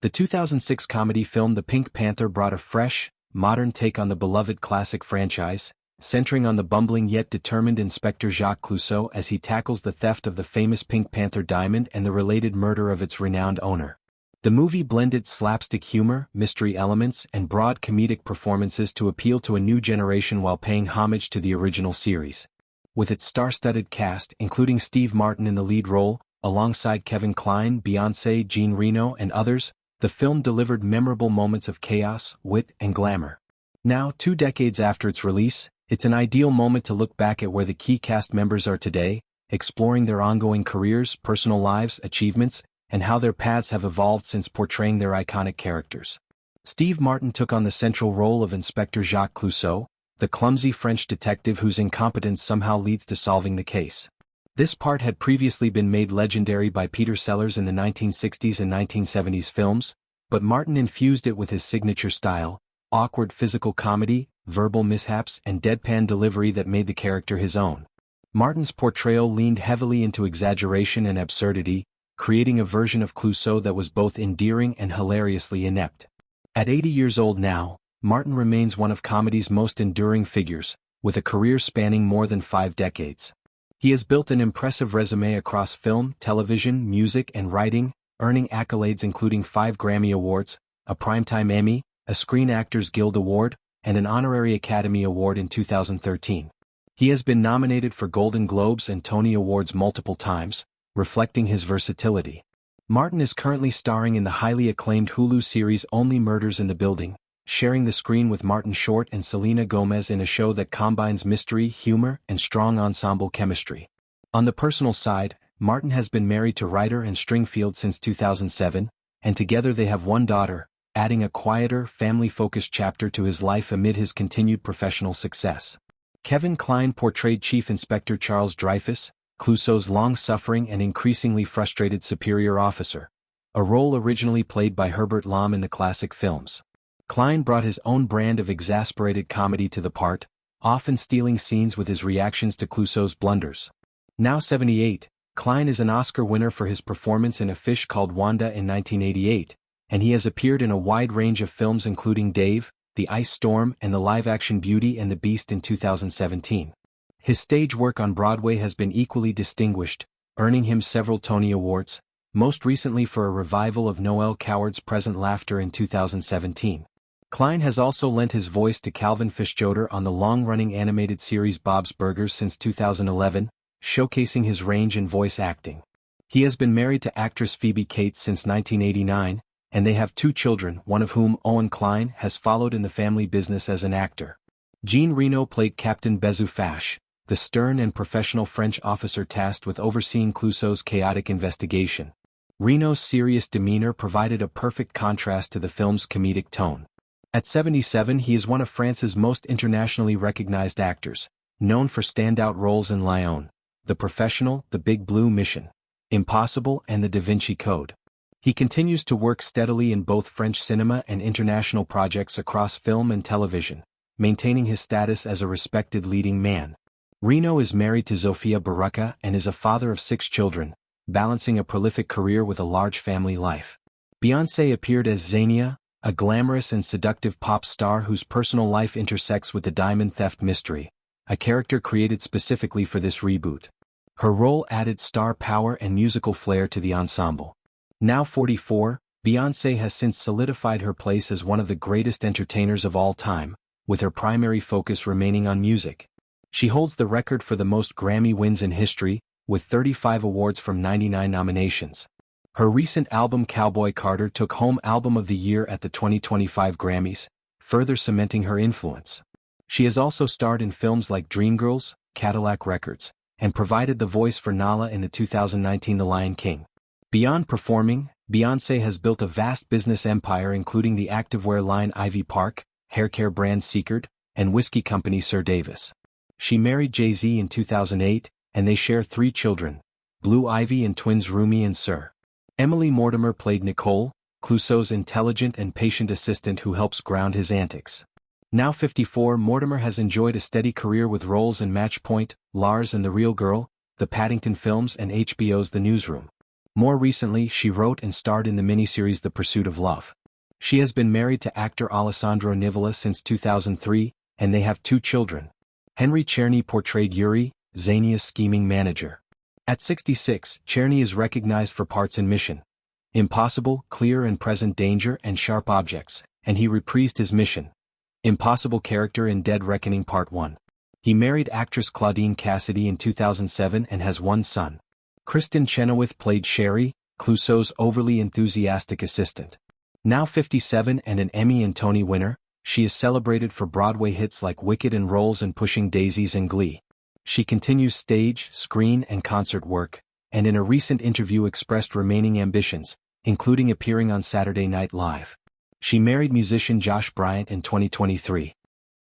The 2006 comedy film The Pink Panther brought a fresh, modern take on the beloved classic franchise, centering on the bumbling yet determined Inspector Jacques Clouseau as he tackles the theft of the famous Pink Panther diamond and the related murder of its renowned owner. The movie blended slapstick humor, mystery elements, and broad comedic performances to appeal to a new generation while paying homage to the original series. With its star-studded cast, including Steve Martin in the lead role, alongside Kline, Beyoncé, Jean Reno, and others, the film delivered memorable moments of chaos, wit, and glamour. Now, 2 decades after its release, it's an ideal moment to look back at where the key cast members are today, exploring their ongoing careers, personal lives, achievements, and how their paths have evolved since portraying their iconic characters. Steve Martin took on the central role of Inspector Jacques Clouseau, the clumsy French detective whose incompetence somehow leads to solving the case. This part had previously been made legendary by Peter Sellers in the 1960s and 1970s films, but Martin infused it with his signature style, awkward physical comedy, verbal mishaps, and deadpan delivery that made the character his own. Martin's portrayal leaned heavily into exaggeration and absurdity, creating a version of Clouseau that was both endearing and hilariously inept. At 80 years old now, Martin remains one of comedy's most enduring figures, with a career spanning more than 5 decades. He has built an impressive resume across film, television, music, and writing, earning accolades including 5 Grammy Awards, a Primetime Emmy, a Screen Actors Guild Award, and an Honorary Academy Award in 2013. He has been nominated for Golden Globes and Tony Awards multiple times, reflecting his versatility. Martin is currently starring in the highly acclaimed Hulu series Only Murders in the Building, sharing the screen with Martin Short and Selena Gomez in a show that combines mystery, humor, and strong ensemble chemistry. On the personal side, Martin has been married to writer and Stringfield since 2007, and together they have 1 daughter, adding a quieter, family-focused chapter to his life amid his continued professional success. Kline portrayed Chief Inspector Charles Dreyfus, Clouseau's long-suffering and increasingly frustrated superior officer, a role originally played by Herbert Lom in the classic films. Kline brought his own brand of exasperated comedy to the part, often stealing scenes with his reactions to Clouseau's blunders. Now 78, Kline is an Oscar winner for his performance in A Fish Called Wanda in 1988, and he has appeared in a wide range of films including Dave, The Ice Storm, and the live-action Beauty and the Beast in 2017. His stage work on Broadway has been equally distinguished, earning him several Tony Awards, most recently for a revival of Noel Coward's Present Laughter in 2017. Kline has also lent his voice to Calvin Fitzgerald on the long-running animated series Bob's Burgers since 2011, showcasing his range in voice acting. He has been married to actress Phoebe Cates since 1989, and they have 2 children, one of whom, Owen Kline, has followed in the family business as an actor. Jean Reno played Captain Bezoufache, the stern and professional French officer tasked with overseeing Clouseau's chaotic investigation. Reno's serious demeanor provided a perfect contrast to the film's comedic tone. At 77, he is one of France's most internationally recognized actors, known for standout roles in Lyon, The Professional, The Big Blue Mission, Impossible, and The Da Vinci Code. He continues to work steadily in both French cinema and international projects across film and television, maintaining his status as a respected leading man. Reno is married to Zofia Baruca and is a father of 6 children, balancing a prolific career with a large family life. Beyoncé appeared as Xenia, a glamorous and seductive pop star whose personal life intersects with the diamond theft mystery, a character created specifically for this reboot. Her role added star power and musical flair to the ensemble. Now 44, Beyoncé has since solidified her place as one of the greatest entertainers of all time, with her primary focus remaining on music. She holds the record for the most Grammy wins in history, with 35 awards from 99 nominations. Her recent album Cowboy Carter took home Album of the Year at the 2025 Grammys, further cementing her influence. She has also starred in films like Dreamgirls, Cadillac Records, and provided the voice for Nala in the 2019 The Lion King. Beyond performing, Beyoncé has built a vast business empire including the activewear line Ivy Park, haircare brand Seekerd, and whiskey company Sir Davis. She married Jay-Z in 2008, and they share 3 children, Blue Ivy and twins Rumi and Sir. Emily Mortimer played Nicole, Clouseau's intelligent and patient assistant who helps ground his antics. Now 54, Mortimer has enjoyed a steady career with roles in Match Point, Lars and the Real Girl, the Paddington films and HBO's The Newsroom. More recently, she wrote and starred in the miniseries The Pursuit of Love. She has been married to actor Alessandro Nivola since 2003, and they have 2 children. Henry Czerny portrayed Yuri, Xenia's scheming manager. At 66, Czerny is recognized for parts in Mission Impossible, Clear and Present Danger and Sharp Objects, and he reprised his Mission Impossible character in Dead Reckoning Part 1. He married actress Claudine Cassidy in 2007 and has 1 son. Kristin Chenoweth played Sherry, Clouseau's overly enthusiastic assistant. Now 57 and an Emmy and Tony winner, she is celebrated for Broadway hits like Wicked and roles in Pushing Daisies and Glee. She continues stage, screen and concert work, and in a recent interview expressed remaining ambitions, including appearing on Saturday Night Live. She married musician Josh Bryant in 2023.